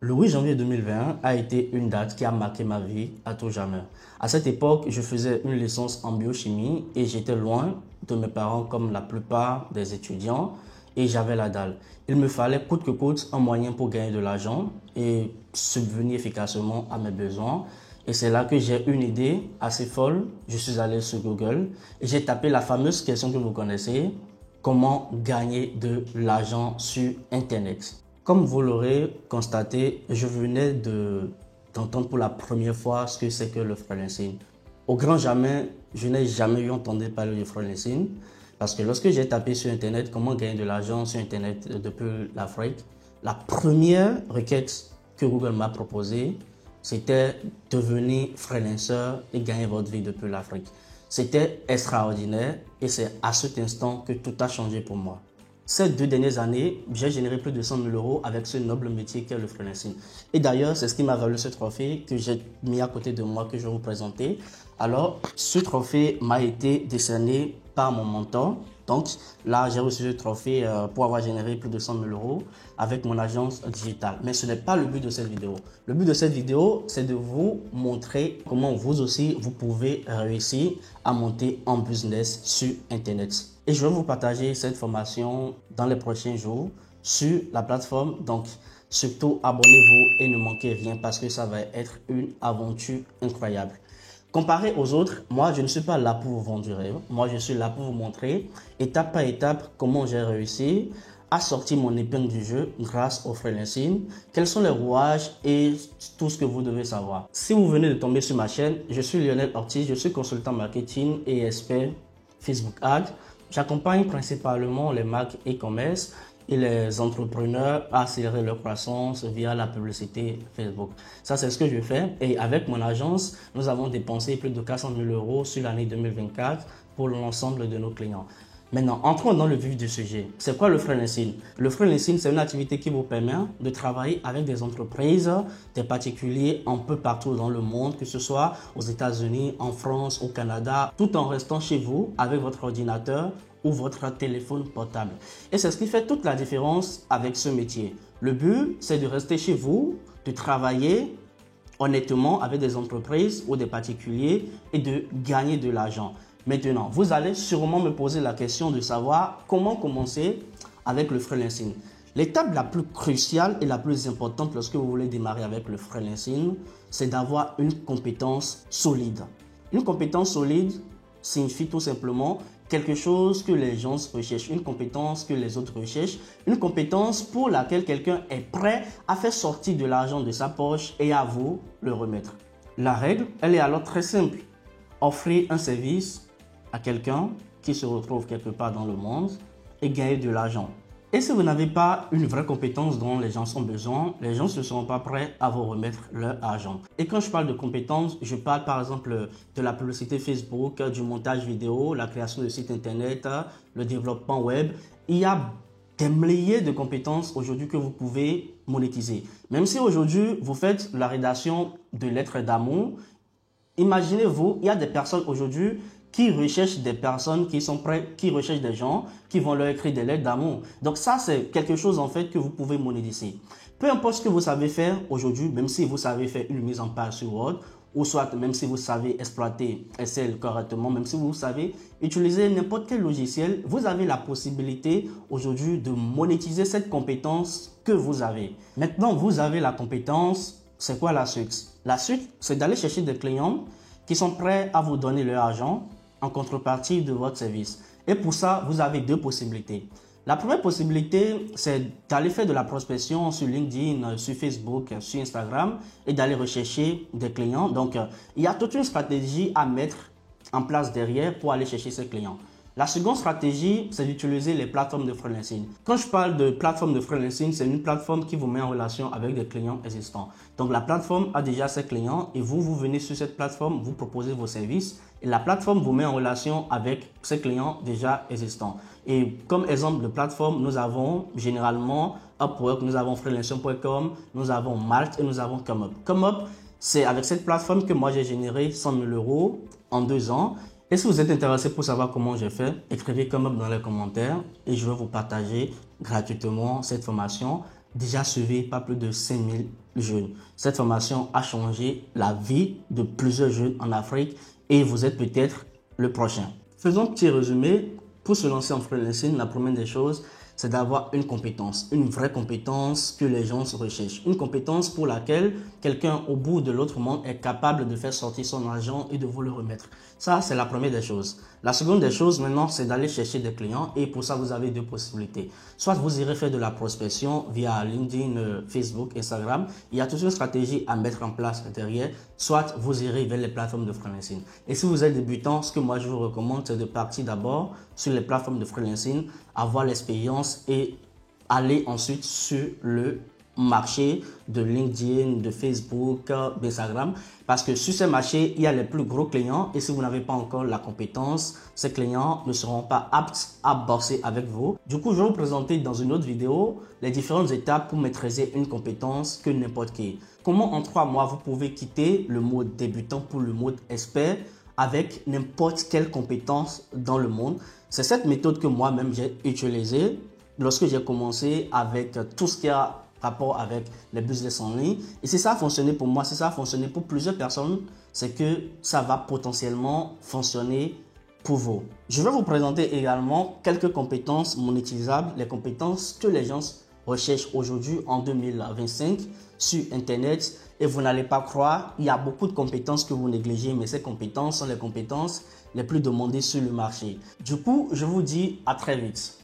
Le 8 janvier 2021 a été une date qui a marqué ma vie à tout jamais. À cette époque, je faisais une licence en biochimie et j'étais loin de mes parents comme la plupart des étudiants et j'avais la dalle. Il me fallait coûte que coûte un moyen pour gagner de l'argent et subvenir efficacement à mes besoins. Et c'est là que j'ai une idée assez folle. Je suis allé sur Google et j'ai tapé la fameuse question que vous connaissez: comment gagner de l'argent sur Internet? Comme vous l'aurez constaté, je venais d'entendre pour la première fois ce que c'est que le freelancing. Au grand jamais, je n'ai jamais eu entendu parler du freelancing parce que lorsque j'ai tapé sur Internet comment gagner de l'argent sur Internet depuis l'Afrique, la première requête que Google m'a proposée, c'était devenir freelancer et gagner votre vie depuis l'Afrique. C'était extraordinaire et c'est à cet instant que tout a changé pour moi. Ces 2 dernières années, j'ai généré plus de 100 000 euros avec ce noble métier qu'est le freelancing. Et d'ailleurs, c'est ce qui m'a valu ce trophée que j'ai mis à côté de moi que je vais vous présenter. Alors, ce trophée m'a été décerné par mon mentor. Donc là, j'ai reçu ce trophée pour avoir généré plus de 100 000 euros avec mon agence digitale. Mais ce n'est pas le but de cette vidéo. Le but de cette vidéo, c'est de vous montrer comment vous aussi, vous pouvez réussir à monter un business sur Internet. Et je vais vous partager cette formation dans les prochains jours sur la plateforme. Donc, surtout, abonnez-vous et ne manquez rien parce que ça va être une aventure incroyable. Comparé aux autres, moi, je ne suis pas là pour vous vendre du rêve. Moi, je suis là pour vous montrer étape par étape comment j'ai réussi à sortir mon épingle du jeu grâce au freelancing, quels sont les rouages et tout ce que vous devez savoir. Si vous venez de tomber sur ma chaîne, je suis Lionel Ortiz, je suis consultant marketing et expert Facebook Ads. J'accompagne principalement les marques e-commerce et les entrepreneurs à accélérer leur croissance via la publicité Facebook. Ça, c'est ce que je fais. Et avec mon agence, nous avons dépensé plus de 400 000 euros sur l'année 2024 pour l'ensemble de nos clients. Maintenant, entrons dans le vif du sujet. C'est quoi le freelancing? Le freelancing, c'est une activité qui vous permet de travailler avec des entreprises, des particuliers un peu partout dans le monde, que ce soit aux États-Unis, en France, au Canada, tout en restant chez vous avec votre ordinateur ou votre téléphone portable. Et c'est ce qui fait toute la différence avec ce métier. Le but, c'est de rester chez vous, de travailler honnêtement avec des entreprises ou des particuliers et de gagner de l'argent. Maintenant, vous allez sûrement me poser la question de savoir comment commencer avec le freelancing. L'étape la plus cruciale et la plus importante lorsque vous voulez démarrer avec le freelancing, c'est d'avoir une compétence solide. Une compétence solide signifie tout simplement quelque chose que les gens recherchent, une compétence que les autres recherchent, une compétence pour laquelle quelqu'un est prêt à faire sortir de l'argent de sa poche et à vous le remettre. La règle, elle est alors très simple. Offrir un service à quelqu'un qui se retrouve quelque part dans le monde et gagner de l'argent. Et si vous n'avez pas une vraie compétence dont les gens ont besoin, les gens ne seront pas prêts à vous remettre leur argent. Et quand je parle de compétences, je parle par exemple de la publicité Facebook, du montage vidéo, la création de sites internet, le développement web. Il y a des milliers de compétences aujourd'hui que vous pouvez monétiser. Même si aujourd'hui vous faites la rédaction de lettres d'amour, imaginez-vous, il y a des personnes aujourd'hui qui recherchent des personnes qui sont prêtes, qui recherchent des gens qui vont leur écrire des lettres d'amour. Donc ça, c'est quelque chose en fait que vous pouvez monétiser. Peu importe ce que vous savez faire aujourd'hui, même si vous savez faire une mise en page sur Word, ou soit même si vous savez exploiter Excel correctement, même si vous savez utiliser n'importe quel logiciel, vous avez la possibilité aujourd'hui de monétiser cette compétence que vous avez. Maintenant, vous avez la compétence, c'est quoi la suite? La suite, c'est d'aller chercher des clients qui sont prêts à vous donner leur argent en contrepartie de votre service. Et pour ça, vous avez 2 possibilités. La première possibilité, c'est d'aller faire de la prospection sur LinkedIn, sur Facebook, sur Instagram et d'aller rechercher des clients. Donc, il y a toute une stratégie à mettre en place derrière pour aller chercher ces clients. La seconde stratégie, c'est d'utiliser les plateformes de freelancing. Quand je parle de plateforme de freelancing, c'est une plateforme qui vous met en relation avec des clients existants. Donc la plateforme a déjà ses clients et vous venez sur cette plateforme, vous proposez vos services et la plateforme vous met en relation avec ses clients déjà existants. Et comme exemple de plateforme, nous avons généralement Upwork, nous avons freelancer.com, nous avons Malt et nous avons ComeUp. ComeUp, c'est avec cette plateforme que moi j'ai généré 100 000 euros en 2 ans. Et si vous êtes intéressé pour savoir comment j'ai fait, écrivez ComeUp dans les commentaires et je vais vous partager gratuitement cette formation déjà suivi par plus de 5000 jeunes. Cette formation a changé la vie de plusieurs jeunes en Afrique et vous êtes peut-être le prochain. Faisons un petit résumé. Pour se lancer en freelancing, la première des choses, c'est d'avoir une compétence, une vraie compétence que les gens se recherchent. Une compétence pour laquelle quelqu'un au bout de l'autre monde est capable de faire sortir son argent et de vous le remettre. Ça, c'est la première des choses. La seconde des choses maintenant, c'est d'aller chercher des clients et pour ça, vous avez deux possibilités. Soit vous irez faire de la prospection via LinkedIn, Facebook, Instagram. Il y a toute une stratégie à mettre en place derrière. Soit vous irez vers les plateformes de freelancing. Et si vous êtes débutant, ce que moi je vous recommande, c'est de partir d'abord sur les plateformes de freelancing, avoir l'expérience et aller ensuite sur le marché de LinkedIn, de Facebook, d'Instagram. Parce que sur ces marchés, il y a les plus gros clients et si vous n'avez pas encore la compétence, ces clients ne seront pas aptes à bosser avec vous. Du coup, je vais vous présenter dans une autre vidéo les différentes étapes pour maîtriser une compétence que n'importe qui. Comment en 3 mois, vous pouvez quitter le mode débutant pour le mode expert avec n'importe quelle compétence dans le monde. C'est cette méthode que moi-même j'ai utilisée lorsque j'ai commencé avec tout ce qui a rapport avec les business en ligne. Et si ça a fonctionné pour moi, si ça a fonctionné pour plusieurs personnes, c'est que ça va potentiellement fonctionner pour vous. Je vais vous présenter également quelques compétences monétisables, les compétences que les gens recherchent aujourd'hui en 2025 sur Internet. Et vous n'allez pas croire, il y a beaucoup de compétences que vous négligez, mais ces compétences sont les compétences les plus demandées sur le marché. Du coup, je vous dis à très vite.